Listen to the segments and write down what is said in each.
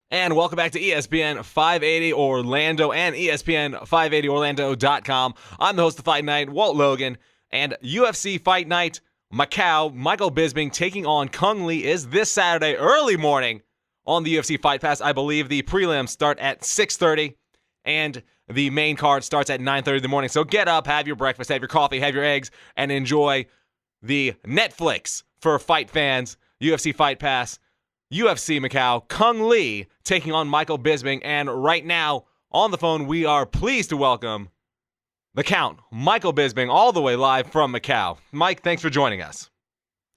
And welcome back to ESPN 580 Orlando and ESPN580Orlando.com. I'm the host of Fight Night, Walt Logan, and UFC Fight Night Macau. Michael Bisping taking on Cung Lee is this Saturday early morning on the UFC Fight Pass. I believe the prelims start at 6:30 and the main card starts at 9:30 in the morning. So get up, have your breakfast, have your coffee, have your eggs, and enjoy the Netflix for fight fans, UFC Fight Pass. UFC Macau, Cung Lee taking on Michael Bisping. And right now, on the phone, we are pleased to welcome the Count, Michael Bisping, all the way live from Macau. Mike, thanks for joining us.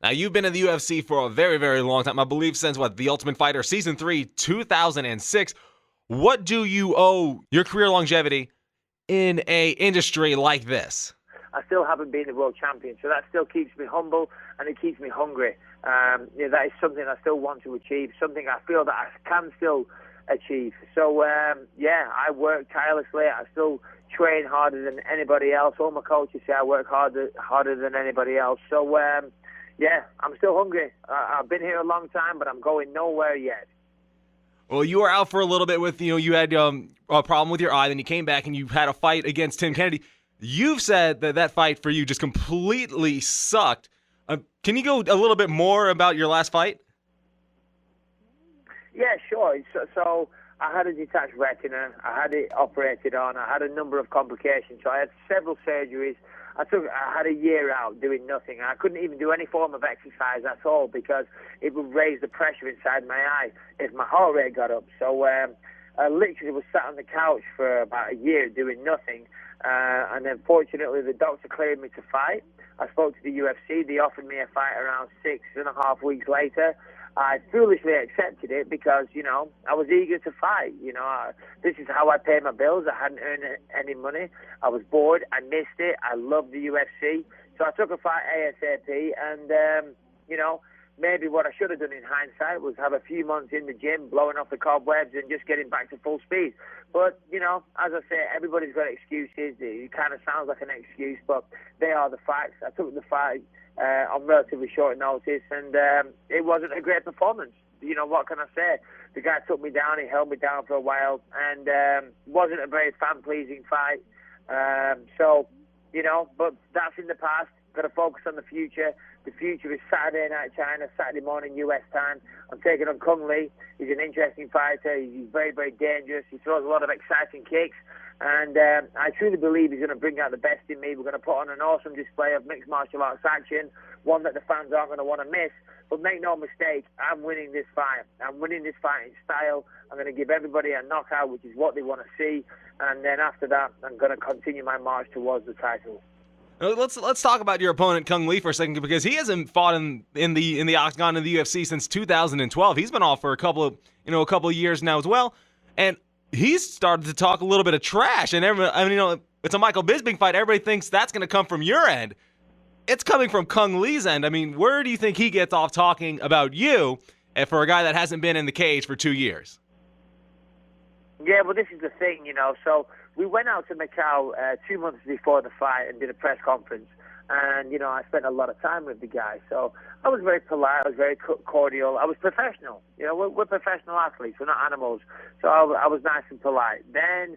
Now, you've been in the UFC for a very, very long time. I believe since, The Ultimate Fighter, Season 3, 2006. What do you owe your career longevity in a industry like this? I still haven't been the world champion, so that still keeps me humble and it keeps me hungry. That is something I still want to achieve, something I feel that I can still achieve. So, I work tirelessly. I still train harder than anybody else. All my coaches say I work harder than anybody else. So, I'm still hungry. I've been here a long time, but I'm going nowhere yet. Well, you were out for a little bit with, you had a problem with your eye, then you came back and you had a fight against Tim Kennedy. You've said that fight for you just completely sucked. Can you go a little bit more about your last fight? Yeah, sure. So I had a detached retina. I had it operated on. I had a number of complications. So I had several surgeries. I had a year out doing nothing. I couldn't even do any form of exercise at all because it would raise the pressure inside my eye if my heart rate got up. So I literally was sat on the couch for about a year doing nothing. And then fortunately the doctor cleared me to fight. I spoke to the UFC. They offered me a fight around 6.5 weeks later. I foolishly accepted it because, I was eager to fight. This is how I pay my bills. I hadn't earned any money. I was bored. I missed it. I loved the UFC. So I took a fight ASAP and, maybe what I should have done in hindsight was have a few months in the gym, blowing off the cobwebs and just getting back to full speed. But, as I say, everybody's got excuses. It kind of sounds like an excuse, but they are the facts. I took the fight on relatively short notice, and it wasn't a great performance. What can I say? The guy took me down. He held me down for a while, and wasn't a very fan-pleasing fight. But that's in the past. Got to focus on the future. The future is Saturday night China, Saturday morning US time. I'm taking on Cung Lee. He's an interesting fighter. He's very, very dangerous. He throws a lot of exciting kicks. And I truly believe he's going to bring out the best in me. We're going to put on an awesome display of mixed martial arts action, one that the fans aren't going to want to miss. But make no mistake, I'm winning this fight. I'm winning this fight in style. I'm going to give everybody a knockout, which is what they want to see. And then after that, I'm going to continue my march towards the title. Let's talk about your opponent Cung Lee for a second because he hasn't fought in the octagon in the UFC since 2012. He's been off for a couple of years now as well, and he's started to talk a little bit of trash. And it's a Michael Bisping fight. Everybody thinks that's going to come from your end. It's coming from Cung Lee's end. I mean, where do you think he gets off talking about you for a guy that hasn't been in the cage for 2 years? Yeah, well, this is the thing, So we went out to Macau 2 months before the fight and did a press conference. And, I spent a lot of time with the guy. So I was very polite. I was very cordial. I was professional. We're professional athletes. We're not animals. So I was nice and polite. Then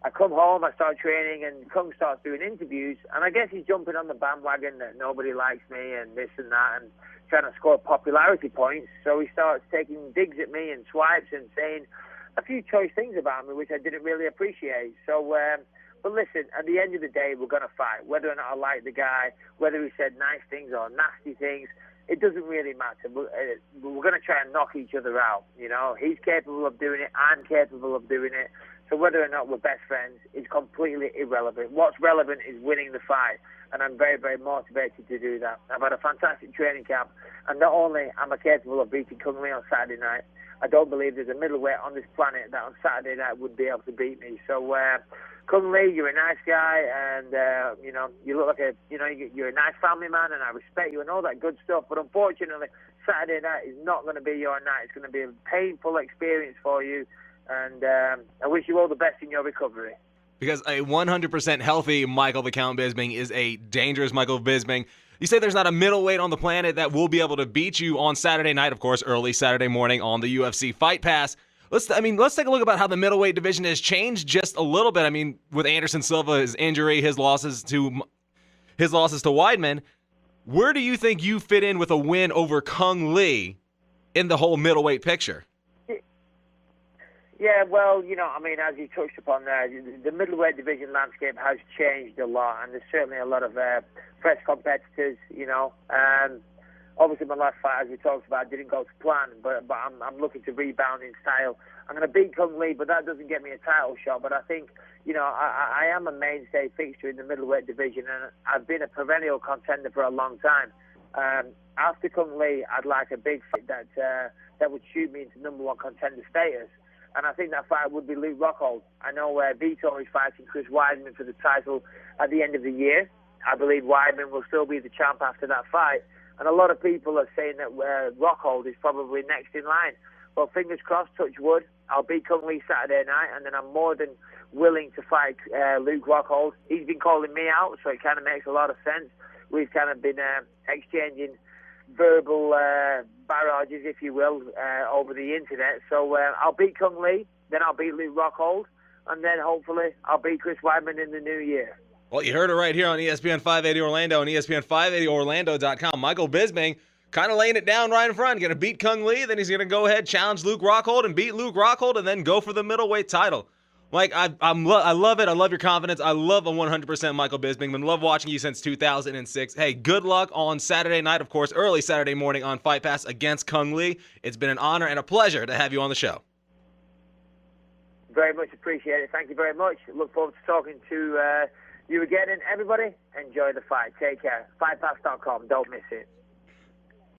I come home, I start training, and Cung starts doing interviews. And I guess he's jumping on the bandwagon that nobody likes me and this and that and trying to score popularity points. So he starts taking digs at me and swipes and saying a few choice things about me, which I didn't really appreciate. So, but listen, at the end of the day, we're going to fight. Whether or not I like the guy, whether he said nice things or nasty things, it doesn't really matter. We're going to try and knock each other out. He's capable of doing it. I'm capable of doing it. So whether or not we're best friends is completely irrelevant. What's relevant is winning the fight, and I'm very, very motivated to do that. I've had a fantastic training camp, and not only am I capable of beating Cung Lee on Saturday night, I don't believe there's a middleweight on this planet that on Saturday night would be able to beat me. So, Cung Lee, you're a nice guy, and you look like you're a nice family man, and I respect you and all that good stuff. But unfortunately, Saturday night is not going to be your night. It's going to be a painful experience for you, and I wish you all the best in your recovery. Because a 100% healthy Michael the Count Bisping is a dangerous Michael Bisping. You say there's not a middleweight on the planet that will be able to beat you on Saturday night, of course, early Saturday morning on the UFC Fight Pass. let's take a look about how the middleweight division has changed just a little bit. I mean, with Anderson Silva, his injury, his losses to Weidman, where do you think you fit in with a win over Cung Lee in the whole middleweight picture? Yeah, well, as you touched upon there, the middleweight division landscape has changed a lot, and there's certainly a lot of fresh competitors, Obviously, my last fight, as we talked about, didn't go to plan, but I'm looking to rebound in style. I'm going to beat Cung Lee, but that doesn't get me a title shot. But I think, I am a mainstay fixture in the middleweight division, and I've been a perennial contender for a long time. After Cung Lee, I'd like a big fight that would shoot me into number one contender status. And I think that fight would be Luke Rockhold. I know Vitor is fighting Chris Weidman for the title at the end of the year. I believe Weidman will still be the champ after that fight. And a lot of people are saying that Rockhold is probably next in line. Well, fingers crossed, touch wood. I'll beat Cung Lee Saturday night, and then I'm more than willing to fight Luke Rockhold. He's been calling me out, so it kind of makes a lot of sense. We've kind of been exchanging verbal barrages, if you will, over the internet. So I'll beat Cung Lee, then I'll beat Luke Rockhold, and then hopefully I'll beat Chris Weidman in the new year. Well, you heard it right here on ESPN 580 Orlando and ESPN580Orlando.com. Michael Bisping kind of laying it down right in front. Going to beat Cung Lee, then he's going to go ahead, challenge Luke Rockhold, and beat Luke Rockhold, and then go for the middleweight title. Mike, I love it. I love your confidence. I love a 100% Michael Bisping. Been love watching you since 2006. Hey, good luck on Saturday night, of course, early Saturday morning on Fight Pass against Cung Lee. It's been an honor and a pleasure to have you on the show. Very much appreciate it. Thank you very much. Look forward to talking to you again, and everybody, enjoy the fight. Take care. FightPass.com. Don't miss it.